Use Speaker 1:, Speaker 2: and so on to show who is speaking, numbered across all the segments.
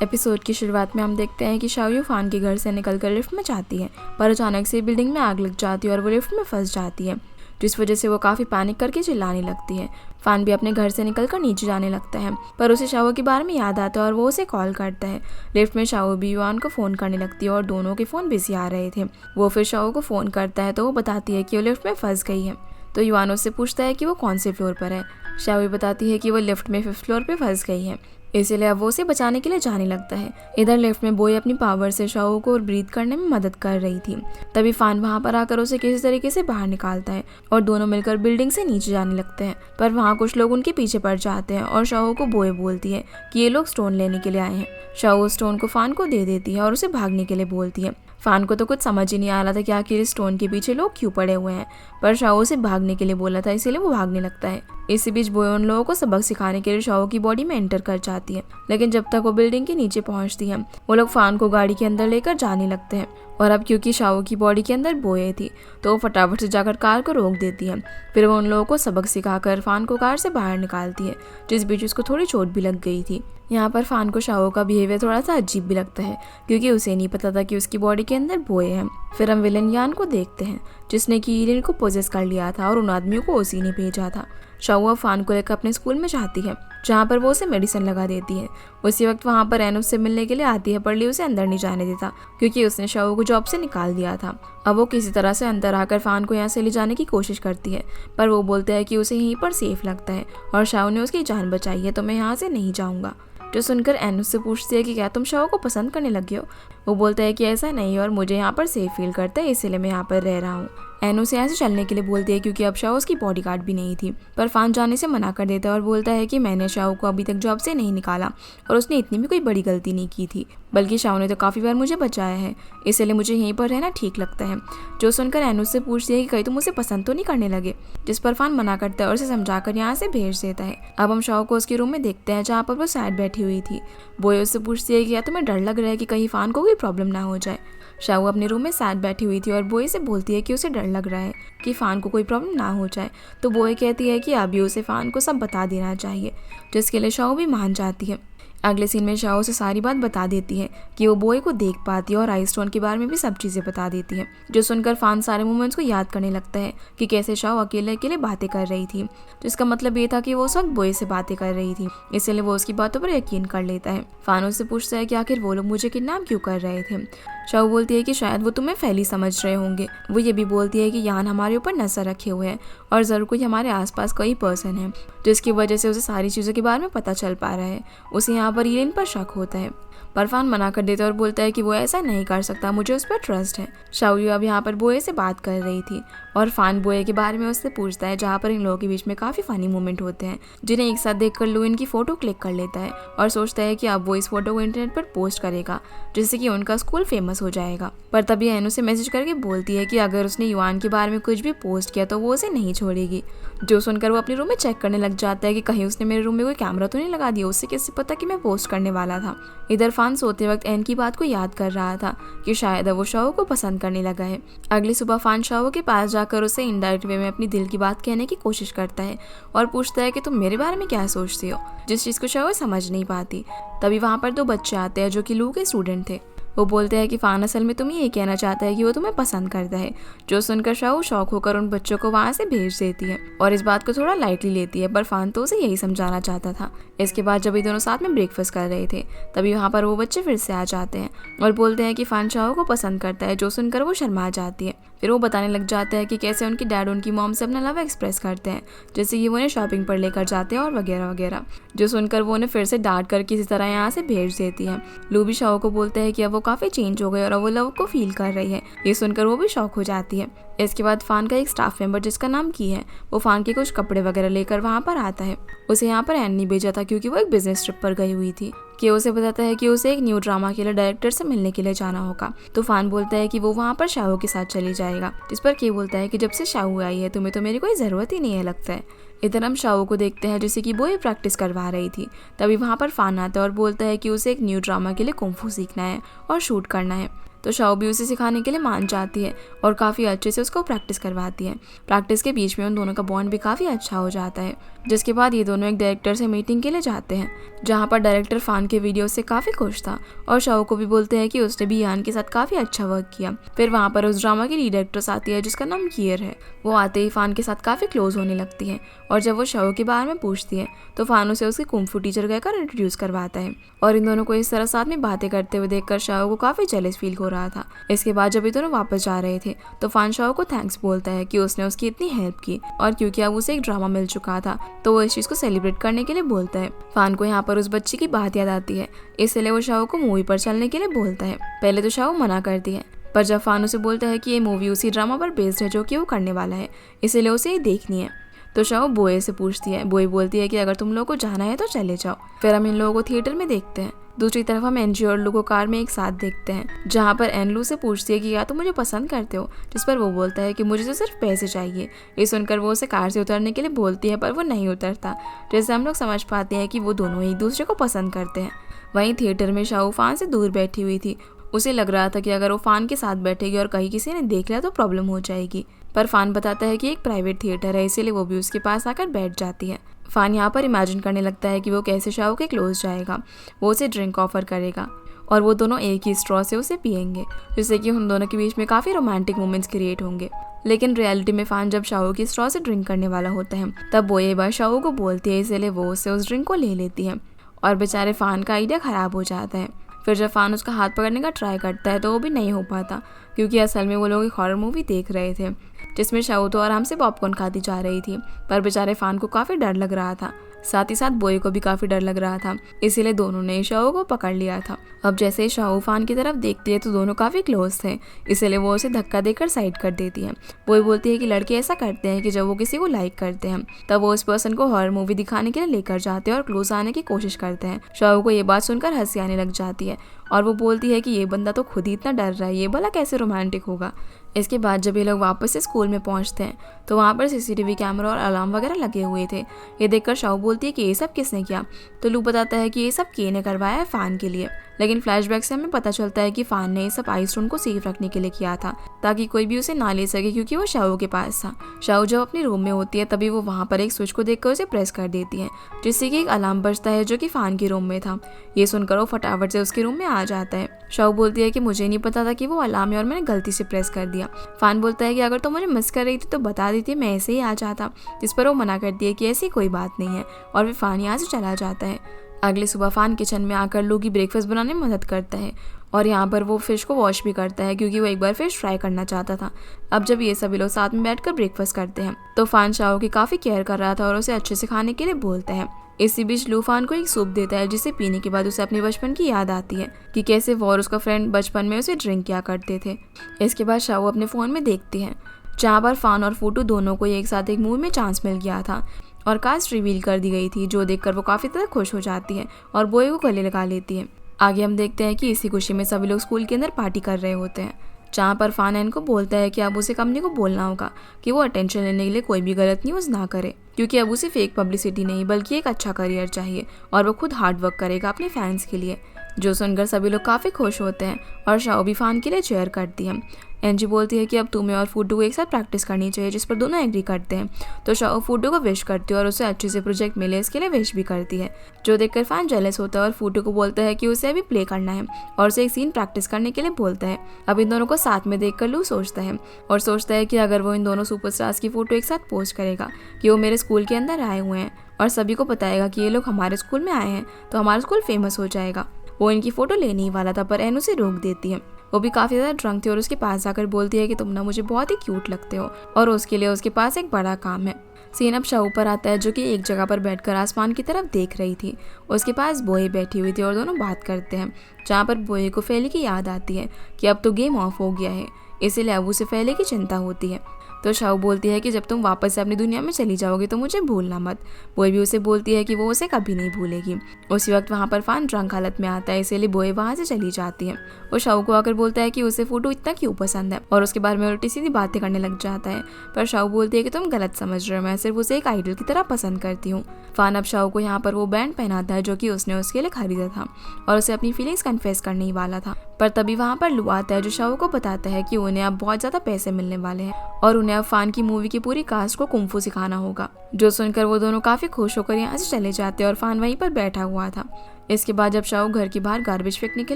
Speaker 1: Episode की शुरुआत में हम देखते हैं कि शाओयू फान के घर से निकलकर लिफ्ट में जाती है, पर अचानक से बिल्डिंग में आग लग जाती है और वो लिफ्ट में फंस जाती है, जिस वजह से वो काफ़ी पैनिक करके चिल्लाने लगती है। फान भी अपने घर से निकलकर नीचे जाने लगता है, पर उसे शाओ के बारे में याद आता है और वो उसे कॉल करता है। लिफ्ट में शाओ भी युआन को फ़ोन करने लगती है और दोनों के फ़ोन बिजी आ रहे थे। वो फिर शाओ को फ़ोन करता है तो वो बताती है कि वो लिफ्ट में फंस गई है। तो युआन उससे पूछता है कि वो कौन से फ्लोर पर है। शाओ बताती है कि वो लिफ्ट में 5th फ्लोर पर फंस गई है, इसीलिए अब वो उसे बचाने के लिए जाने लगता है। इधर लिफ्ट में बोई अपनी पावर से शाओ को ब्रीथ करने में मदद कर रही थी। तभी फान वहां पर आकर उसे किसी तरीके से बाहर निकालता है और दोनों मिलकर बिल्डिंग से नीचे जाने लगते हैं। पर वहां कुछ लोग उनके पीछे पड़ जाते हैं और शाओ को बोई बोलती है कि ये लोग स्टोन लेने के लिए आए हैं। शाओ स्टोन को फान को दे देती है और उसे भागने के लिए बोलती है। फान को तो कुछ समझ ही नहीं आ रहा था कि आखिर स्टोन के पीछे लोग क्यों पड़े हुए हैं, पर शाओ से भागने के लिए बोला था, इसीलिए वो भागने लगता है। इसी बीच बोई उन लोगों को सबक सिखाने के लिए शाओ की बॉडी में एंटर कर जाती है, लेकिन जब तक वो बिल्डिंग के नीचे पहुंचती है वो लोग फान को गाड़ी के अंदर लेकर जाने लगते हैं। और अब क्योंकि शाओ की बॉडी के अंदर बोए थी तो वो फटाफट से जाकर कार को रोक देती है। फिर वो उन लोगों को सबक सिखाकर फान को कार से बाहर निकालती है, जिस बीच उसको थोड़ी चोट भी लग गई थी। यहाँ पर फान को शाओ का बिहेवियर थोड़ा सा अजीब भी लगता है, क्योंकि उसे नहीं पता था कि उसकी बॉडी के अंदर बोए हैं। फिर हम विलन यान को देखते हैं, जिसने कि इलिन को पोजेस कर लिया था और उन आदमियों को उसी ने भेजा था। शाओ अब फान को लेकर अपने स्कूल में जाती है, जहाँ पर वो उसे मेडिसिन लगा देती है। उसी वक्त वहाँ पर एन उससे मिलने के लिए आती है, पर ली उसे अंदर नहीं जाने देता, क्योंकि उसने शाओ को जॉब से निकाल दिया था। अब वो किसी तरह से अंदर आकर फान को यहाँ से ले जाने की कोशिश करती है, पर वो बोलते हैं कि उसे यहीं पर सेफ लगता है और शाओ ने उसकी जान बचाई है तो मैं यहाँ से नहीं जाऊँगा। जो सुनकर एन उससे पूछती है कि क्या तुम शाओ को पसंद करने लगे हो। वो बोलता है कि ऐसा नहीं और मुझे यहाँ पर सेफ फील करता है, इसीलिए मैं यहाँ पर रह रहा हूँ। एन उसे ऐसे चलने के लिए बोलती है, क्योंकि अब शाओ उसकी बॉडीगार्ड भी नहीं थी। पर फान जाने से मना कर देता है और बोलता है कि मैंने शाओ को अभी तक जॉब से नहीं निकाला और उसने इतनी भी कोई बड़ी गलती नहीं की थी, बल्कि शाओ ने तो काफ़ी बार मुझे बचाया है, इसलिए मुझे यहीं पर रहना ठीक लगता है। जो सुनकर एन उससे पूछती है कि कहीं तुम उसे पसंद तो नहीं करने लगे, जिस पर फान मना करता है और उसे समझाकर यहाँ से भेज देता है। अब हम शाओ को उसके रूम में देखते हैं, जहाँ पर वो साइड बैठी हुई थी। बोए उससे पूछती है कि क्या तुम्हें डर लग रहा है कि कहीं फान को कोई प्रॉब्लम ना हो जाए। शाओ अपने रूम में साइड बैठी हुई थी और बोए से बोलती है कि उसे डर लग रहा है कि फान को कोई प्रॉब्लम ना हो जाए। तो बोए कहती है कि अभी उसे फान को सब बता देना चाहिए, जिसके लिए शाओ भी मान जाती है। अगले सीन में शाओ से सारी बात बता देती है कि वो बोए को देख पाती है और आई स्टोन के बारे में भी सब चीज़ें बता देती है। जो सुनकर फान सारे मोमेंट्स को याद करने लगता है कि कैसे शाओ अकेले अकेले बातें कर रही थी, जिसका मतलब ये था कि वो उस वक्त बोए से बातें कर रही थी, इसलिए वो उसकी बातों पर यकीन कर लेता है। फान उससे पूछता है कि आखिर वो लोग मुझे किडनैप क्यों कर रहे थे। शाओ बोलती है कि शायद वो तुम्हें फैली समझ रहे होंगे। वो ये भी बोलती है कि यान हमारे ऊपर नजर रखे हुए हैं और ज़रूर कोई हमारे आसपास कोई पर्सन है, जिसकी वजह से उसे सारी चीज़ों के बारे में पता चल पा रहा है। उसे यहाँ पर इलिन पर शक होता है, पर फान मना कर देता है और बोलता है कि वो ऐसा नहीं कर सकता, मुझे उस पर ट्रस्ट है। शाओयू अब यहाँ पर बोए से बात कर रही थी और फान बोए के बारे में उससे पूछता है, जहाँ पर इन लोगों के बीच में काफ़ी फनी मोमेंट होते हैं, जिन्हें एक साथ देखकर लू इनकी फ़ोटो क्लिक कर लेता है और सोचता है कि अब वो इस फोटो को इंटरनेट पर पोस्ट करेगा, जिससे कि उनका स्कूल फेमस हो जाएगा। पर तभी एन उसे मैसेज करके बोलती है कि अगर उसने युआन के बारे में कुछ भी पोस्ट किया तो वो उसे नहीं छोड़ेगी। जो सुनकर वो अपने रूम में चेक करने लग जाता है कि कहीं उसने मेरे रूम में कोई कैमरा तो नहीं लगा दिया, उससे कैसे पता कि मैं पोस्ट करने वाला था। इधर फान सोते वक्त एन की बात को याद कर रहा था कि शायद वो शाओ को पसंद करने लगा है। अगली सुबह फान शाओ के पास जाकर उसे इनडायरेक्ट वे में अपनी दिल की बात कहने की कोशिश करता है और पूछता है कि तुम मेरे बारे में क्या सोचती हो, जिस चीज़ को शाओ समझ नहीं पाती। तभी वहाँ पर 2 बच्चे आते हैं जो कि लू के स्टूडेंट थे। वो बोलते हैं कि फान असल में तुम्हें ये कहना चाहता है कि वो तुम्हें पसंद करता है। जो सुनकर शाओ शौक होकर उन बच्चों को वहाँ से भेज देती है और इस बात को थोड़ा लाइटली लेती है, पर फान तो उसे यही समझाना चाहता था। इसके बाद जब ये दोनों साथ में ब्रेकफास्ट कर रहे थे, तभी वहाँ पर वो बच्चे फिर से आ जाते हैं और बोलते हैं कि फान शाओ को पसंद करता है। जो सुनकर वो शर्मा जाती है। फिर वो बताने लग जाता है कि कैसे उनकी डैड उनकी मॉम से अपना लव एक्सप्रेस करते हैं, जैसे कि वो उन्हें शॉपिंग पर लेकर जाते हैं और वगैरह वगैरह। जो सुनकर वो उन्हें फिर से डांट कर किसी तरह यहाँ से भेज देती है। लू भी शाओ को बोलता है कि अब वो काफ़ी चेंज हो गए और अब वो लव को फील कर रही है। ये सुनकर वो भी शॉक हो जाती है। इसके बाद फान का एक स्टाफ मेंबर जिसका नाम की है, वो फान के कुछ कपड़े वगैरह लेकर वहाँ पर आता है। उसे यहाँ पर एन नहीं भेजा था, क्योंकि वो एक बिजनेस ट्रिप पर गई हुई थी। कि उसे बताता है कि उसे एक न्यू ड्रामा के लिए डायरेक्टर से मिलने के लिए जाना होगा। तो फान बोलता है कि वो वहाँ पर शाओ के साथ चली जाएगा, जिस पर के बोलता है कि जब से शाओ आई है तुम्हें तो मेरी कोई ज़रूरत ही नहीं है लगता है। इधर हम शाओ को देखते हैं जैसे कि वो ये प्रैक्टिस करवा रही थी। तभी वहाँ पर फान आता है और बोलता है कि उसे एक न्यू ड्रामा के लिए कुंफू सीखना है और शूट करना है। तो शाओ भी उसे सिखाने के लिए मान जाती है और काफ़ी अच्छे से उसको प्रैक्टिस करवाती है। प्रैक्टिस के बीच में उन दोनों का बॉन्ड भी काफ़ी अच्छा हो जाता है, जिसके बाद ये दोनों एक डायरेक्टर से मीटिंग के लिए जाते हैं, जहाँ पर डायरेक्टर फान के वीडियो से काफ़ी खुश था और शाओ को भी बोलते हैं कि उसने भी यान के साथ काफ़ी अच्छा वर्क किया। फिर वहाँ पर उस ड्रामा की लीड एक्ट्रेस आती है जिसका नाम कियर है। वो आते ही फान के साथ काफ़ी क्लोज होने लगती है और जब वो शाओ के बारे में पूछती है तो फान उसे उसके कुंफू टीचर कहकर इंट्रोड्यूस करवाता है। और इन दोनों को इस तरह साथ में बातें करते हुए देखकर शाओ को काफ़ी जेलस फील हो रहा था। इसके बाद जब ये दोनों वापस जा रहे थे तो फान शाओ को थैंक्स बोलता है कि उसने उसकी इतनी हेल्प की, और क्योंकि अब उसे एक ड्रामा मिल चुका था तो वो इस चीज़ को सेलिब्रेट करने के लिए बोलता है। फान को यहाँ पर उस बच्ची की बात याद आती है, इसलिए वो शाओ को मूवी पर चलने के लिए बोलता है। पहले तो शाओ मना करती है, पर जब फान उसे बोलता है कि ये मूवी उसी ड्रामा पर बेस्ड है जो कि वो करने वाला है, इसीलिए उसे ये देखनी है, तो शाओ बोए से पूछती है। बोए बोलती है कि अगर तुम लोगों को जाना है तो चले जाओ। फिर हम इन लोगों को थिएटर में देखते हैं। दूसरी तरफ हम एनजी और लू को कार में एक साथ देखते हैं, जहाँ पर एनलू से पूछती है कि क्या तुम मुझे पसंद करते हो, जिस पर वो बोलता है कि मुझे तो सिर्फ पैसे चाहिए। ये सुनकर वो उसे कार से उतरने के लिए बोलती है, पर वो नहीं उतरता, जिससे हम लोग समझ पाते हैं कि वो दोनों एक दूसरे को पसंद करते हैं। वहीं थिएटर में शाओ फान से दूर बैठी हुई थी। उसे लग रहा था कि अगर वो फान के साथ बैठेगी और कहीं किसी ने देख लिया तो प्रॉब्लम हो जाएगी, पर फान बताता है कि एक प्राइवेट थिएटर है, इसीलिए वो भी उसके पास आकर बैठ जाती है। फान यहाँ पर इमेजिन करने लगता है कि वो कैसे शाओ के क्लोज जाएगा, वो उसे ड्रिंक ऑफर करेगा और वो दोनों एक ही स्ट्रॉ से उसे पियेंगे, जिससे कि उन दोनों के बीच में काफ़ी रोमांटिक मोमेंट्स क्रिएट होंगे। लेकिन रियलिटी में फान जब शाओ की स्ट्रॉ से ड्रिंक करने वाला होता है तब वो ये बात शाओ को बोलती है, इसलिए वो उससे उस ड्रिंक को ले लेती है और बेचारे फान का आइडिया ख़राब हो जाता है। फिर जब फान उसका हाथ पकड़ने का ट्राई करता है तो वो भी नहीं हो पाता, क्योंकि असल में वो लोग एक हॉरर मूवी देख रहे थे जिसमें शाओ तो आराम से पॉपकॉर्न खाती जा रही थी, पर बेचारे फान को काफ़ी डर लग रहा था। साथ ही साथ बोए को भी काफ़ी डर लग रहा था, इसीलिए दोनों ने शाओ को पकड़ लिया था। अब जैसे ही शाओ फान की तरफ देखती है तो दोनों काफ़ी क्लोज थे, इसलिए वो उसे धक्का देकर साइड कर देती है। बोए बोलती है कि लड़के ऐसा करते हैं कि जब वो किसी को लाइक करते हैं तब वो उस पर्सन को हॉरर मूवी दिखाने के लिए लेकर जाते हैं और क्लोज आने की कोशिश करते हैं। शाओ को ये बात सुनकर हंसी आने लग जाती है और वो बोलती है कि ये बंदा तो खुद ही इतना डर रहा है, ये भला कैसे रोमांटिक होगा। इसके बाद जब ये लोग वापस से स्कूल में पहुंचते हैं तो वहाँ पर सीसीटीवी कैमरा और अलार्म वगैरह लगे हुए थे। ये देखकर शाओ बोलती है कि ये सब किसने किया, तो लू बताता है कि ये सब के ने करवाया है फान के लिए। लेकिन फ्लैशबैक से हमें पता चलता है कि फान ने ये सब आइस स्टोन को सेफ रखने के लिए किया था, ताकि कोई भी उसे ना ले सके, क्योंकि वो शाओ के पास था। शाओ जब अपने रूम में होती है तभी वो वहाँ पर एक स्विच को देखकर उसे प्रेस कर देती है, जिससे कि एक अलार्म बजता है जो कि फान के रूम में था। ये सुनकर वो फटाफट से उसके रूम में आ जाता है। शाओ बोलती है कि मुझे नहीं पता था कि वो अलार्म है और मैंने गलती से प्रेस कर दिया। फान बोलता है कि अगर तुम मुझे मिस कर रही थी तो बता देती, मैं ऐसे ही आ जाता, जिस पर वो मना करती है कि ऐसी कोई बात नहीं है, और फिर फान यहाँ से चला जाता है। अगले सुबह फान किचन में आकर लू की ब्रेकफास्ट बनाने में मदद करता है और यहाँ पर वो फिश को वॉश भी करता है, क्योंकि वो एक बार फिश फ्राई करना चाहता था। अब जब ये सभी लोग साथ में बैठकर ब्रेकफास्ट करते हैं तो फान शाओ की काफ़ी केयर कर रहा था और उसे अच्छे से खाने के लिए बोलता है। इसी बीच लू फान को एक सूप देता है, जिसे पीने के बाद उसे अपने बचपन की याद आती है कि कैसे वो और उसका फ्रेंड बचपन में उसे ड्रिंक किया करते थे। इसके बाद शाओ अपने फ़ोन में देखती है जहाँ पर फान और फूटू दोनों को एक साथ एक मूवी में चांस मिल गया था और कास्ट रिवील कर दी गई थी, जो देखकर वो काफ़ी तरह खुश हो जाती है और बोए को गले लगा लेती है। आगे हम देखते हैं कि इसी खुशी में सभी लोग स्कूल के अंदर पार्टी कर रहे होते हैं, जहाँ पर फान एन को बोलता है कि अब उसे कंपनी को बोलना होगा कि वो अटेंशन लेने के लिए कोई भी गलत न्यूज़ ना करे, क्योंकि अब उसे फेक पब्लिसिटी नहीं बल्कि एक अच्छा करियर चाहिए और वो खुद हार्ड वर्क करेगा अपने फैंस के लिए। जो सुनकर सभी लोग काफ़ी खुश होते हैं और शाओ भी फान के लिए चेयर करती है। एनजी बोलती है कि अब तुम्हें और फूटू को एक साथ प्रैक्टिस करनी चाहिए, जिस पर दोनों एग्री करते हैं। तो शाओ फूटू को विश करती है और उसे अच्छे से प्रोजेक्ट मिले इसके लिए विश भी करती है, जो देखकर फान जेलस होता है और फूटू को बोलता है कि उसे अभी प्ले करना है और उसे एक सीन प्रैक्टिस करने के लिए बोलता है। अब इन दोनों को साथ में देखकर लू सोचता है कि अगर वो इन दोनों सुपरस्टार्स की फ़ोटो एक साथ पोस्ट करेगा कि वो मेरे स्कूल के अंदर आए हुए हैं और सभी को बताएगा कि ये लोग हमारे स्कूल में आए हैं, तो हमारा स्कूल फेमस हो जाएगा। वो इनकी फ़ोटो लेने ही वाला था, पर एन उसे रोक देती है। वो भी काफ़ी ज़्यादा ड्रंक थी और उसके पास आकर बोलती है कि तुम ना मुझे बहुत ही क्यूट लगते हो, और उसके लिए उसके पास एक बड़ा काम है। सीन अब शाओ पर आता है, जो कि एक जगह पर बैठकर आसमान की तरफ देख रही थी। उसके पास बोए बैठी हुई थी और दोनों बात करते हैं, जहाँ पर बोए को फैली की याद आती है कि अब तो गेम ऑफ हो गया है, इसीलिए अब उसे फैले की चिंता होती है। तो शाओ बोलती है कि जब तुम वापस से अपनी दुनिया में चली जाओगी तो मुझे भूलना मत। बोए भी उसे बोलती है कि वो उसे कभी नहीं भूलेगी। उसी वक्त वहाँ पर फान ड्रंक हालत में आता है, इसीलिए बोए वहाँ से चली जाती है। वो शाओ को आकर बोलता है कि उसे फूटू इतना क्यों पसंद है और उसके बारे में उल्टी सीधी बातें करने लग जाता है, पर शाओ बोलती है कि तुम गलत समझ रहे हो, मैं सिर्फ उसे एक आइडल की तरह पसंद करती हूँ। फान अब शाओ को यहाँ पर वो बैंड पहनाता है जो कि उसने उसके लिए खरीदा था और उसे अपनी फीलिंग्स कन्फेस करने ही वाला था, पर तभी वहाँ पर लू आता है जो शाओ को बताता है कि उन्हें अब बहुत ज़्यादा पैसे मिलने वाले हैं और उन्हें अब फान की मूवी की पूरी कास्ट को कुंफू सिखाना होगा। जो सुनकर वो दोनों काफ़ी खुश होकर यहाँ से चले जाते हैं और फान वहीं पर बैठा हुआ था। इसके बाद जब शाओ घर के बाहर गार्बेज फेंकने के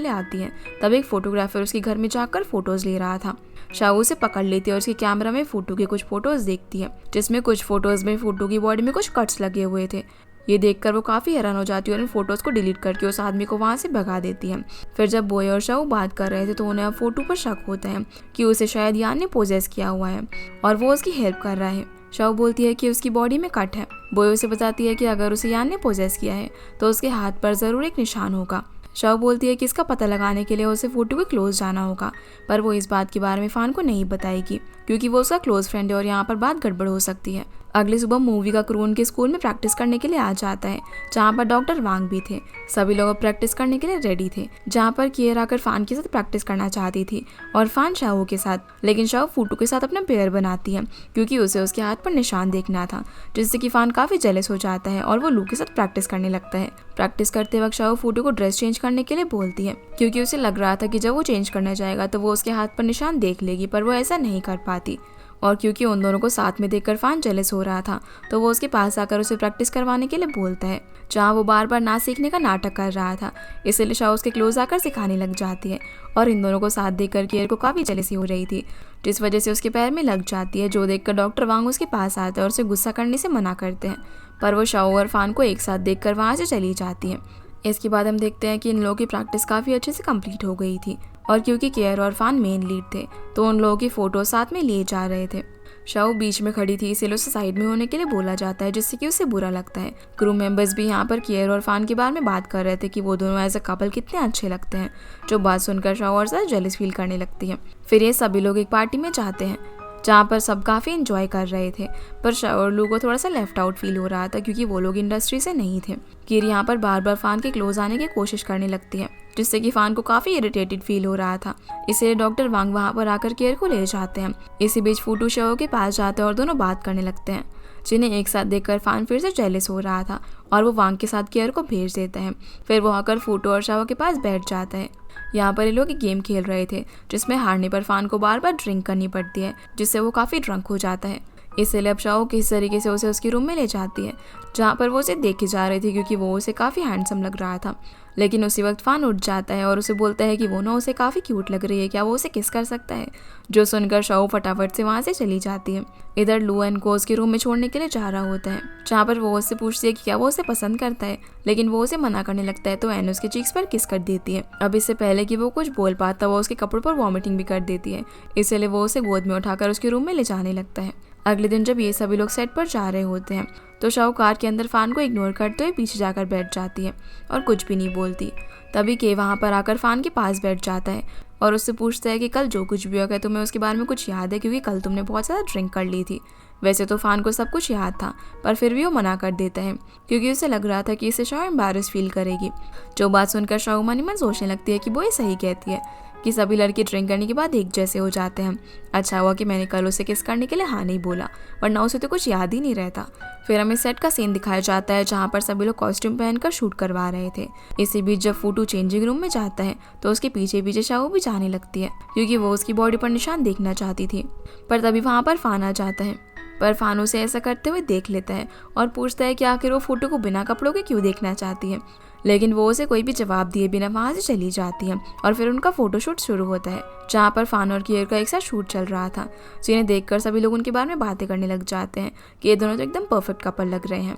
Speaker 1: लिए आती है तब एक फोटोग्राफर उसके घर में जाकर फोटोज ले रहा था। शाओ उसे पकड़ लेती है और उसके कैमरा में फूटू के कुछ फोटोज देखती है जिसमें कुछ फोटोज में फूटू की बॉडी में कुछ कट्स लगे हुए थे। ये देखकर वो काफ़ी हैरान हो जाती है और इन फोटोज़ को डिलीट करके उस आदमी को वहाँ से भगा देती है। फिर जब बोए और शाओ बात कर रहे थे तो उन्हें अब फोटू पर शक होता है कि उसे शायद यान ने पोजेस किया हुआ है और वो उसकी हेल्प कर रहा है। शाओ बोलती है कि उसकी बॉडी में कट है। बोए उसे बताती है कि अगर उसे यान ने पोजेस किया है तो उसके हाथ पर ज़रूर एक निशान होगा। शाओ बोलती है कि इसका पता लगाने के लिए उसे फोटू के क्लोज जाना होगा, पर वो इस बात के बारे में फान को नहीं बताएगी क्योंकि वो उसका क्लोज फ्रेंड है और यहाँ पर बात गड़बड़ हो सकती है। अगली सुबह मूवी का क्रू उनके स्कूल में प्रैक्टिस करने के लिए आ जाता है जहाँ पर डॉक्टर वांग भी थे। सभी लोग प्रैक्टिस करने के लिए रेडी थे जहाँ पर कियर आकर फान के साथ प्रैक्टिस करना चाहती थी और फान शाओ के साथ, लेकिन शाओ फूटू के साथ अपना पेयर बनाती है क्योंकि उसे उसके हाथ पर निशान देखना था, जिससे कि फान काफ़ी जेलस हो जाता है और वो लू के साथ प्रैक्टिस करने लगता है। प्रैक्टिस करते वक्त शाओ फूटू को ड्रेस चेंज करने के लिए बोलती है क्योंकि उसे लग रहा था कि जब वो चेंज करने जाएगा तो वो उसके हाथ पर निशान देख लेगी, पर वो ऐसा नहीं कर पाती। और क्योंकि उन दोनों को साथ में देखकर फान जेलस हो रहा था तो वो उसके पास आकर उसे प्रैक्टिस करवाने के लिए बोलता है जहाँ वो बार बार ना सीखने का नाटक कर रहा था। इसलिए शाओ उसके क्लोज आकर सिखाने लग जाती है और इन दोनों को साथ देखकर कियर को काफ़ी जेलसी हो रही थी, जिस वजह से उसके पैर में लग जाती है। जो देखकर डॉक्टर वांग उसके पास आता है और उसे गुस्सा करने से मना करते हैं, पर वो शाओ और फान को एक साथ देखकर वहाँ से चली जाती है। इसके बाद हम देखते हैं कि इन लोगों की प्रैक्टिस काफ़ी अच्छे से कंप्लीट हो गई थी और क्योंकि कियर और फान मेन लीड थे तो उन लोगों की फ़ोटो साथ में लिए जा रहे थे। शाओ बीच में खड़ी थी इसलिए उसे साइड में होने के लिए बोला जाता है, जिससे कि उसे बुरा लगता है। क्रू मेंबर्स भी यहाँ पर कियर और फान के बारे में बात कर रहे थे कि वो दोनों एज अ कपल कितने अच्छे लगते हैं, जो बात सुनकर शाओ और ज़्यादा जेलस फील करने लगती है। फिर ये सभी लोग एक पार्टी में जाते हैं जहाँ पर सब काफ़ी एंजॉय कर रहे थे, पर शाओ और लू को थोड़ा सा लेफ्ट आउट फील हो रहा था क्योंकि वो लोग इंडस्ट्री से नहीं थे। किर यहाँ पर बार बार फान के क्लोज आने की कोशिश करने लगती है, जिससे कि फान को काफ़ी इरिटेटेड फील हो रहा था। इसलिए डॉक्टर वांग वहाँ पर आकर कियर को ले जाते हैं। इसी बीच फूटू शाओ के पास जाते हैं और दोनों बात करने लगते हैं, जिन्हें एक साथ देखकर फान फिर से जेलस हो रहा था और वो वांग के साथ कियर को भेज देता है। फिर वो आकर फूटू और शाओ के पास बैठ जाता है। यहाँ पर ये लोग एक गेम खेल रहे थे जिसमें हारने पर फान को बार बार ड्रिंक करनी पड़ती है, जिससे वो काफ़ी ड्रंक हो जाता है। इसलिए अब शाओ किस तरीके से उसे उसके रूम में ले जाती है जहाँ पर वो उसे देखे जा रही थी क्योंकि वो उसे काफ़ी हैंडसम लग रहा था। लेकिन उसी वक्त फान उठ जाता है और उसे बोलता है कि वो ना उसे काफ़ी क्यूट लग रही है, क्या वो उसे किस कर सकता है। जो सुनकर शाओ फटाफट से वहाँ से चली जाती है। इधर लू एन को उसके रूम में छोड़ने के लिए जा रहा होता है जहाँ पर वो उससे पूछती है कि क्या वो उसे पसंद करता है, लेकिन वो उसे मना करने लगता है तो एन उसके चीक्स पर किस कर देती है। अब इससे पहले कि वो कुछ बोल पाता वो उसके कपड़ों पर वॉमिटिंग भी कर देती है, इसलिए वो उसे गोद में उठाकर उसके रूम में ले जाने लगता है। अगले दिन जब ये सभी लोग सेट पर जा रहे होते हैं तो शाओ कार के अंदर फान को इग्नोर करते हुए पीछे जाकर बैठ जाती है और कुछ भी नहीं बोलती। तभी के वहाँ पर आकर फान के पास बैठ जाता है और उससे पूछता है कि कल जो कुछ भी हो गया तुम्हें उसके बारे में कुछ याद है, क्योंकि कल तुमने बहुत ज़्यादा ड्रिंक कर ली थी। वैसे तो फान को सब कुछ याद था, पर फिर भी वो मना कर देता है क्योंकि उसे लग रहा था कि इसे शाओ एम्बैरेस फील करेगी। जो बात सुनकर शाओ मन ही मन सोचने लगती है कि वो ये सही कहती है कि सभी लड़के ड्रिंक करने के बाद एक जैसे हो जाते हैं। अच्छा हुआ कि मैंने कल उसे किस करने के लिए हाँ नहीं बोला, वरना उसे तो कुछ याद ही नहीं रहता। फिर हमें सेट का सीन दिखाया जाता है जहाँ पर सभी लोग कॉस्ट्यूम पहनकर शूट करवा रहे थे। इसी बीच जब फूटू चेंजिंग रूम में जाता है तो उसके पीछे पीछे शाओ भी जाने लगती है क्योंकि वो उसकी बॉडी पर निशान देखना चाहती थी। पर तभी वहाँ पर फान आ जाता है, पर फान उसे ऐसा करते हुए देख लेता है और पूछता है कि आखिर वो फूटू को बिना कपड़ों के क्यों देखना चाहती है, लेकिन वो उसे कोई भी जवाब दिए बिना वहाँ से चली जाती है। और फिर उनका फोटोशूट शुरू होता है जहाँ पर फान और कियर का एक साथ शूट चल रहा था, जिन्हें देखकर सभी लोग उनके बारे में बातें करने लग जाते हैं कि ये दोनों तो एकदम परफेक्ट कपल लग रहे हैं।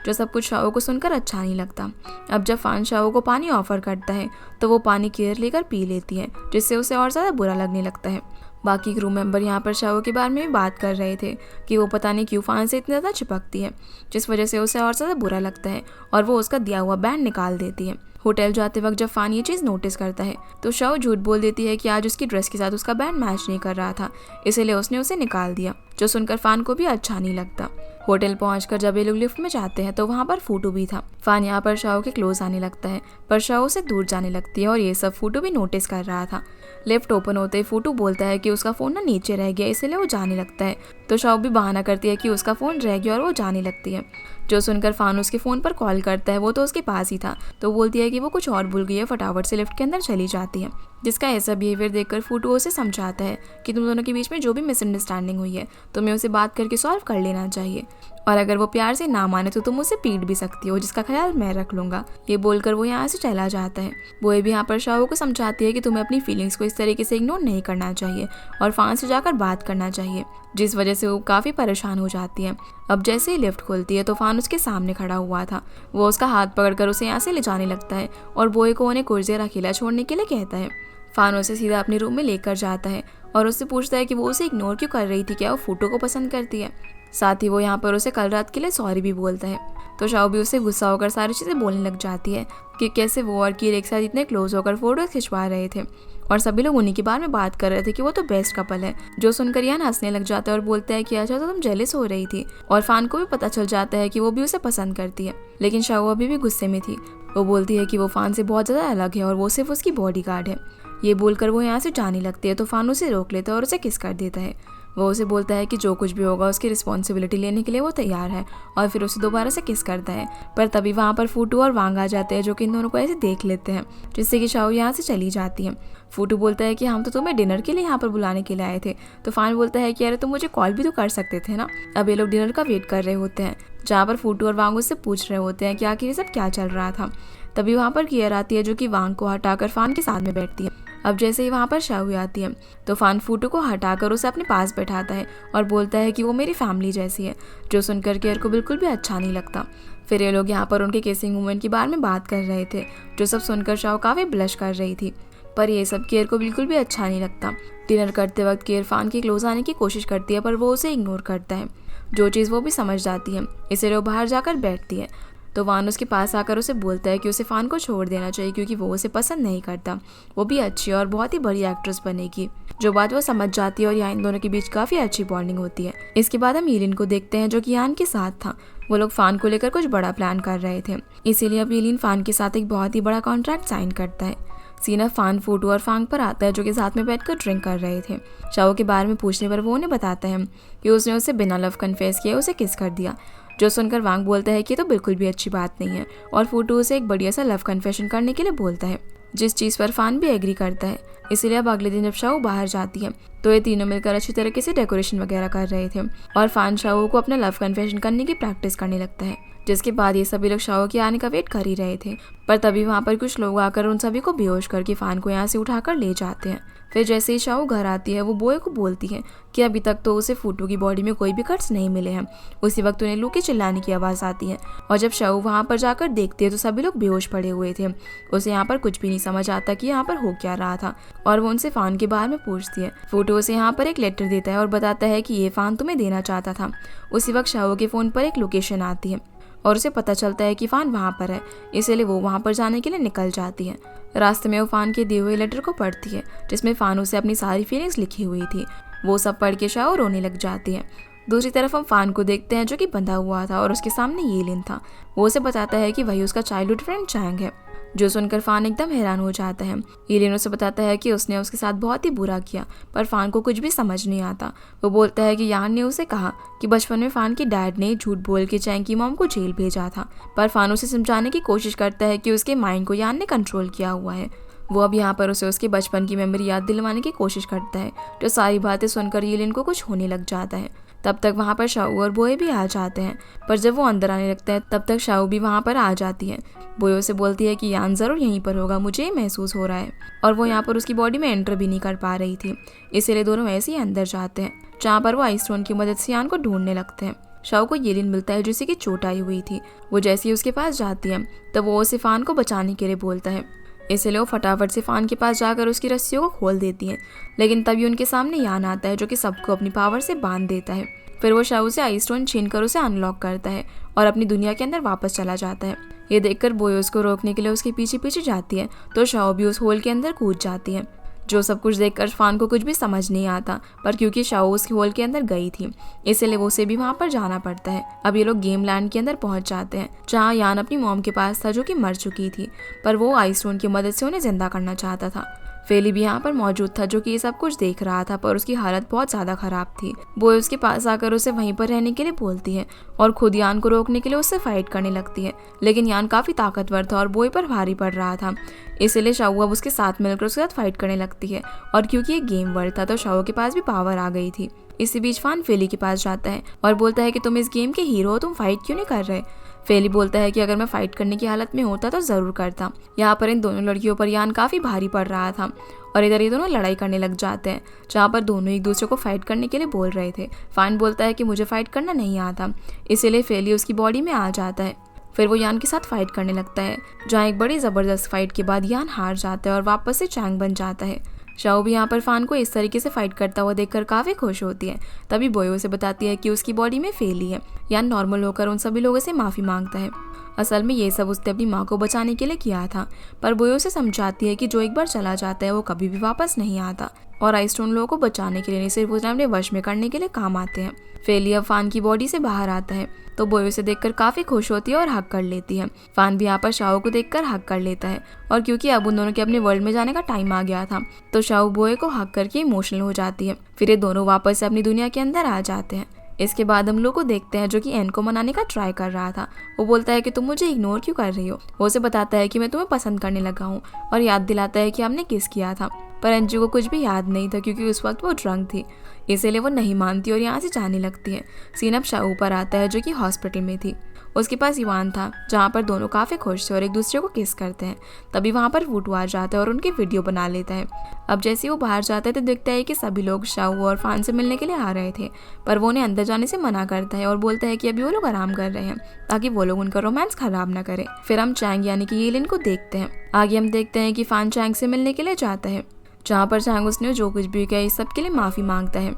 Speaker 1: जो सब कुछ शाओ को सुनकर अच्छा नहीं लगता। अब जब फान शाओ को पानी ऑफर करता है तो वो पानी कियर लेकर पी लेती है, जिससे उसे और ज़्यादा बुरा लगने लगता है। बाकी क्रू मेंबर यहाँ पर शाओ के बारे में भी बात कर रहे थे कि वो पता नहीं क्यों फान से इतनी ज़्यादा चिपकती है, जिस वजह से उसे और ज़्यादा बुरा लगता है और वो उसका दिया हुआ बैंड निकाल देती है। होटल जाते वक्त जब फान ये चीज़ नोटिस करता है तो शाओ झूठ बोल देती है कि आज उसकी ड्रेस के साथ उसका बैंड मैच नहीं कर रहा था, इसीलिए उसने उसे निकाल दिया। जो सुनकर फान को भी अच्छा नहीं लगता। होटल पहुंचकर जब ये लोग लिफ्ट में जाते हैं तो वहाँ पर फूटू भी था। फान यहाँ पर शाओ के क्लोज आने लगता है, पर शाओ से दूर जाने लगती है और ये सब फूटू भी नोटिस कर रहा था। लिफ्ट ओपन होते ही फूटू बोलता है कि उसका फ़ोन ना नीचे रह गया, इसलिए वो जाने लगता है। तो शाओ भी बहाना करती है कि उसका फ़ोन रह गया और वो जाने लगती है। जो सुनकर फान उसके फ़ोन पर कॉल करता है, वो तो उसके पास ही था, तो बोलती है कि वो कुछ और भूल गई है, फटाफट से लिफ्ट के अंदर चली जाती है। जिसका ऐसा बिहेवियर देखकर फूटू उसे समझाता है कि तुम दोनों के बीच में जो भी मिसअंडरस्टैंडिंग हुई है तुम्हें उसे बात करके सॉल्व कर लेना चाहिए, और अगर वो प्यार से ना माने तो तुम उसे पीट भी सकती हो, जिसका ख्याल मैं रख लूंगा। ये बोलकर वो यहाँ से चला जाता है। वो भी यहाँ पर शाओ को समझाती है कि तुम्हें अपनी फीलिंग्स को इस तरीके से इग्नोर नहीं करना चाहिए और फान से जाकर बात करना चाहिए, जिस वजह से वो काफ़ी परेशान हो जाती है। अब जैसे ही लिफ्ट खुलती है तो फान उसके सामने खड़ा हुआ था। वो उसका हाथ पकड़कर उसे यहाँ से ले जाने लगता है और बोए को उन्हें कुछ देर अकेला छोड़ने के लिए कहता है। फान उसे सीधा अपने रूम में लेकर जाता है और उससे पूछता है कि वो उसे इग्नोर क्यों कर रही थी, क्या वो फूटू को पसंद करती है। साथ ही वो यहाँ पर उसे कल रात के लिए सॉरी भी बोलता है। तो शाओ भी उससे गुस्सा होकर सारी चीज़ें बोलने लग जाती है कि कैसे वो और कीर एक साथ इतने क्लोज होकर फोटो खिंचवा रहे थे और सभी लोग उन्हीं के बारे में बात कर रहे थे कि वो तो बेस्ट कपल है। जो सुनकर यान हंसने लग जाता है और बोलता है कि अच्छा तो तुम जेलस हो रही थी, और फान को भी पता चल जाता है कि वो भी उसे पसंद करती है। लेकिन शाओ अभी भी गुस्से में थी। वो बोलती है कि वो फान से बहुत ज़्यादा अलग है और वो सिर्फ उसकी बॉडीगार्ड है। ये बोलकर वो यहाँ से जाने लगती है तो फान उसे रोक लेता है और उसे किस कर देता है। वो उसे बोलता है कि जो कुछ भी होगा उसकी रिस्पॉन्सिबिलिटी लेने के लिए वो तैयार है, और फिर उसे दोबारा से किस करता है। पर तभी वहाँ पर फूटू और वांग आ जाते हैं, जो कि इन दोनों को ऐसे देख लेते हैं, जिससे कि शाओ यहाँ से चली जाती है। फूटू बोलता है कि हम तो तुम्हें डिनर के लिए यहाँ पर बुलाने के लिए आए थे। तो फान बोलता है कि अरे तुम मुझे कॉल भी तो कर सकते थे ना। अब ये लोग डिनर का वेट कर रहे होते हैं, जहाँ पर फूटू और वांग उससे पूछ रहे होते हैं कि आखिर ये सब क्या चल रहा था। तभी वहाँ पर कियर आती है, जो कि वांग को हटाकर फान के साथ में बैठती है। अब जैसे ही वहाँ पर शाओ आती है तो फान फूटू को हटाकर उसे अपने पास बैठाता है और बोलता है कि वो मेरी फैमिली जैसी है, जो सुनकर केयर को बिल्कुल भी अच्छा नहीं लगता। फिर ये लोग यहाँ पर उनके किसिंग मोमेंट के बारे में बात कर रहे थे, जो सब सुनकर शाओ काफ़ी ब्लश कर रही थी, पर ये सब केयर को बिल्कुल भी अच्छा नहीं लगता। डिनर करते वक्त केयर फान के क्लोज आने की कोशिश करती है, पर वो उसे इग्नोर करता है, जो चीज़ वो भी समझ जाती है। इसलिए वो बाहर जाकर बैठती है। तो वान उसके पास आकर उसे बोलता है कि उसे फान को छोड़ देना चाहिए, क्योंकि वो उसे पसंद नहीं करता। वो भी अच्छी और बहुत ही बड़ी एक्ट्रेस बनेगी, जो बात वो समझ जाती है और यहाँ इन दोनों के बीच काफ़ी अच्छी बॉन्डिंग होती है। इसके बाद हम ईलिन को देखते हैं, जो कि यान के साथ था। वो लोग फान को लेकर कुछ बड़ा प्लान कर रहे थे, इसीलिए अब ईलिन फान के साथ एक बहुत ही बड़ा कॉन्ट्रैक्ट साइन करता है। सीना फान, फूटू और फांग पर आता है, जो कि साथ में बैठकर ड्रिंक कर रहे थे। शाओ के बारे में पूछने पर वो उन्हें बताता है कि उसने उसे बिना लव कन्फेस किए उसे किस कर दिया। जो सुनकर वांग बोलता है कि ये तो बिल्कुल भी अच्छी बात नहीं है, और फूटू उसे एक बढ़िया सा लव कन्फेशन करने के लिए बोलता है, जिस चीज़ पर फान भी एग्री करता है। इसीलिए अब अगले दिन जब शाओ बाहर जाती है तो ये तीनों मिलकर अच्छी तरीके से डेकोरेशन वगैरह कर रहे थे, और फान शाओ को अपना लव कन्फेशन करने की प्रैक्टिस करने लगता है। जिसके बाद ये सभी लोग शाओ के आने का वेट कर ही रहे थे, पर तभी वहाँ पर कुछ लोग आकर उन सभी को बेहोश करके फान को यहाँ से उठाकर ले जाते हैं। फिर जैसे ही शाओ घर आती है, वो बोए को बोलती है कि अभी तक तो उसे फूटू की बॉडी में कोई भी कट्स नहीं मिले हैं। उसी वक्त उन्हें लू के चिल्लाने की आवाज़ आती है, और जब शाओ वहाँ पर जाकर देखती है तो सभी लोग बेहोश पड़े हुए थे। उसे यहाँ पर कुछ भी नहीं समझ आता कि यहाँ पर हो क्या रहा था, और वो उनसे फान के बारे में पूछती है। फूटू उसे यहाँ पर एक लेटर देता है और बताता है कि ये फान तुम्हें देना चाहता था। उसी वक्त शाओ के फ़ोन पर एक लोकेशन आती है और उसे पता चलता है कि फान वहाँ पर है, इसलिए वो वहाँ पर जाने के लिए निकल जाती है। रास्ते में वो फान के दिए हुए लेटर को पढ़ती है, जिसमें फान उसे अपनी सारी फीलिंग्स लिखी हुई थी। वो सब पढ़ के शाओ रोने लग जाती है। दूसरी तरफ हम फान को देखते हैं, जो कि बंधा हुआ था और उसके सामने येलिन था। वो उसे बताता है कि वही उसका चाइल्डहुड फ्रेंड चैंग है, जो सुनकर फान एकदम हैरान हो जाता है। येलिन उसे बताता है कि उसने उसके साथ बहुत ही बुरा किया, पर फान को कुछ भी समझ नहीं आता। वो बोलता है कि यान ने उसे कहा कि बचपन में फान के डैड ने झूठ बोल के चैंग की मॉम को जेल भेजा था, पर फान उसे समझाने की कोशिश करता है कि उसके माइंड को यान ने कंट्रोल किया हुआ है। वो अब यहाँ पर उसे उसके बचपन की मेमोरी याद दिलवाने की कोशिश करता है, जो सारी बातें सुनकर येलिन को कुछ होने लग जाता है। तब तक वहाँ पर शाओ और बोए भी आ जाते हैं, पर जब वो अंदर आने लगता है तब तक शाओ भी वहाँ पर आ जाती है। बोए से बोलती है कि यान ज़रूर यहीं पर होगा, मुझे महसूस हो रहा है, और वो यहाँ पर उसकी बॉडी में एंटर भी नहीं कर पा रही थी। इसीलिए दोनों ऐसे ही अंदर जाते हैं, जहाँ पर वो आइस स्टोन की मदद से यान को ढूंढने लगते हैं। शाओ को येलिन मिलता है, जिसे की चोट आई हुई थी। वो जैसे ही उसके पास जाती है तब वो उसे फान को बचाने के लिए बोलता है, इसलिए वो फटाफट से फान के पास जाकर उसकी रस्सियों को खोल देती है। लेकिन तभी उनके सामने यान आता है, जो कि सबको अपनी पावर से बांध देता है। फिर वो शाओ से आइस स्टोन छीन कर उसे अनलॉक करता है और अपनी दुनिया के अंदर वापस चला जाता है। ये देखकर बोए उसको रोकने के लिए उसके पीछे पीछे जाती है, तो शाओ भी उस होल के अंदर कूद जाती है। जो सब कुछ देखकर फान को कुछ भी समझ नहीं आता, पर क्योंकि शाओ उसके हॉल के अंदर गई थी इसलिए वो उसे भी वहाँ पर जाना पड़ता है। अब ये लोग गेम लैंड के अंदर पहुंच जाते हैं जहाँ यान अपनी मॉम के पास था जो कि मर चुकी थी, पर वो आइस स्टोन की मदद से उन्हें जिंदा करना चाहता था। फेली भी यहाँ पर मौजूद था जो कि ये सब कुछ देख रहा था, पर उसकी हालत बहुत ज़्यादा ख़राब थी। बोय उसके पास आकर उसे वहीं पर रहने के लिए बोलती है और खुद यान को रोकने के लिए उससे फाइट करने लगती है, लेकिन यान काफ़ी ताकतवर था और बोय पर भारी पड़ रहा था, इसलिए शाओ अब उसके साथ मिलकर उसके साथ फाइट करने लगती है। और क्योंकि ये गेम वर्ल्ड था तो शाओ के पास भी पावर आ गई थी। इसी बीच फान फेली के पास जाता है और बोलता है कि तुम इस गेम के हीरो हो, तुम फाइट क्यों नहीं कर रहे। फेली बोलता है कि अगर मैं फाइट करने की हालत में होता तो ज़रूर करता। यहाँ पर इन दोनों लड़कियों पर यान काफ़ी भारी पड़ रहा था और इधर ये दोनों लड़ाई करने लग जाते हैं जहाँ पर दोनों एक दूसरे को फाइट करने के लिए बोल रहे थे। फान बोलता है कि मुझे फाइट करना नहीं आता, इसीलिए फेली उसकी बॉडी में आ जाता है। फिर वो यान के साथ फाइट करने लगता है जहाँ एक बड़ी ज़बरदस्त फाइट के बाद यान हार जाता है और वापस से चैंग बन जाता है। शाओ भी यहाँ पर फान को इस तरीके से फाइट करता हुआ देखकर काफ़ी खुश होती है। तभी बोयो से बताती है कि उसकी बॉडी में फेली है। यान नॉर्मल होकर उन सभी लोगों से माफ़ी मांगता है। असल में ये सब उसने अपनी माँ को बचाने के लिए किया था, पर बोयो से समझाती है कि जो एक बार चला जाता है वो कभी भी वापस नहीं आता और आइस स्टोन लोगों को बचाने के लिए नहीं, सिर्फ उसे अपने वश में करने के लिए काम आते हैं। फेली अब फान की बॉडी से बाहर आता है तो बोयो से देखकर काफ़ी खुश होती है और हक कर लेती है। फान भी यहाँ पर शाओ को देखकर हक कर लेता है और क्योंकि अब उन दोनों के अपने वर्ल्ड में जाने का टाइम आ गया था तो शाओ बोयो को हक करके इमोशनल हो जाती है। फिर ये दोनों वापस से अपनी दुनिया के अंदर आ जाते हैं। इसके बाद हम लोग को देखते हैं जो कि एन को मनाने का ट्राई कर रहा था। वो बोलता है कि तुम मुझे इग्नोर क्यों कर रही हो। वो उसे बताता है कि मैं तुम्हें पसंद करने लगा हूँ और याद दिलाता है कि हमने किस किया था, पर अंजू को कुछ भी याद नहीं था क्योंकि उस वक्त वो ड्रंक थी, इसीलिए वो नहीं मानती और यहाँ से जाने लगती है। सीन अब शाओ ऊपर आता है जो कि हॉस्पिटल में थी। उसके पास युवान था जहाँ पर दोनों काफ़ी खुश थे और एक दूसरे को किस करते हैं। तभी वहाँ पर वुटू आ जाता है और उनकी वीडियो बना लेता है। अब जैसे वो बाहर जाता है तो दिखता है कि सभी लोग शाओ और फान से मिलने के लिए आ रहे थे, पर वो उन्हें अंदर जाने से मना करता है और बोलता है कि अभी वो लोग आराम कर रहे हैं ताकि वो लोग उनका रोमांस खराब ना करें। फिर हम चैंग यानी कि येलिन को देखते हैं। आगे हम देखते हैं कि फान चैंग से मिलने के लिए जाता है जहाँ पर चैंग उसने जो कुछ भी किया इस सब के लिए माफ़ी मांगता है,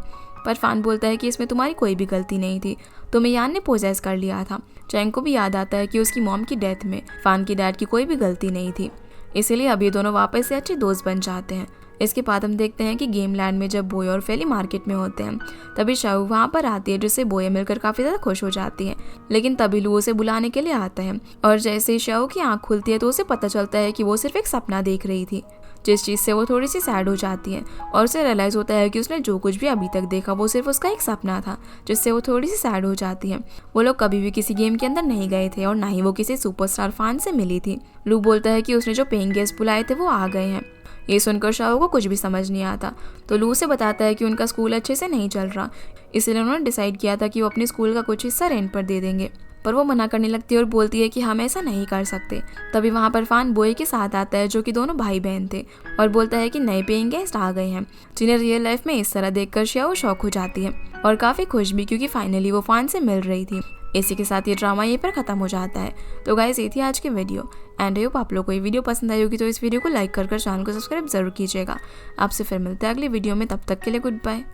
Speaker 1: पर फान बोलता है कि इसमें तुम्हारी कोई भी गलती नहीं थी, तुम्हें यान ने पोजेस कर लिया था। चैंग को भी याद आता है कि उसकी मॉम की डेथ में फान की डैड की कोई भी गलती नहीं थी, इसीलिए अब ये दोनों वापस से अच्छे दोस्त बन जाते हैं। इसके बाद हम देखते हैं कि गेम लैंड में जब बोय और फेली मार्केट में होते हैं तभी शाओ वहाँ पर आती है जिससे बोय मिलकर काफ़ी ज़्यादा खुश हो जाती है। लेकिन तभी लू उसे बुलाने के लिए आता है और जैसे ही शाओ की आँख खुलती है तो उसे पता चलता है कि वो सिर्फ एक सपना देख रही थी, जिस चीज़ से वो थोड़ी सी सैड हो जाती है और उसे रियलाइज़ होता है कि उसने जो कुछ भी अभी तक देखा वो सिर्फ उसका एक सपना था, जिससे वो थोड़ी सी सैड हो जाती है। वो लोग कभी भी किसी गेम के अंदर नहीं गए थे और ना ही वो किसी सुपरस्टार फान से मिली थी। लू बोलता है कि उसने जो पेइंग गेस्ट बुलाए थे वो आ गए हैं। ये सुनकर शाओ को कुछ भी समझ नहीं आता तो लू से बताता है कि उनका स्कूल अच्छे से नहीं चल रहा, इसलिए उन्होंने डिसाइड किया था कि वो अपने स्कूल का कुछ हिस्सा रेंट पर दे देंगे, पर वो मना करने लगती है और बोलती है कि हम ऐसा नहीं कर सकते। तभी वहाँ पर फान बोय के साथ आता है जो कि दोनों भाई बहन थे और बोलता है कि नए पेइंग गेस्ट आ गए हैं, जिन्हें रियल लाइफ में इस तरह देखकर शाओ शॉक हो जाती है और काफ़ी खुश भी क्योंकि फाइनली वो फान से मिल रही थी। इसी के साथ ये ड्रामा यहीं पर ख़त्म हो जाता है। तो गाइस ये थी आज की वीडियो एंड आई होप आप लोग को ये वीडियो पसंद आई होगी, तो इस वीडियो को लाइक कर चैनल को सब्सक्राइब जरूर कीजिएगा। आपसे फिर मिलते हैं अगली वीडियो में, तब तक के लिए गुड बाय।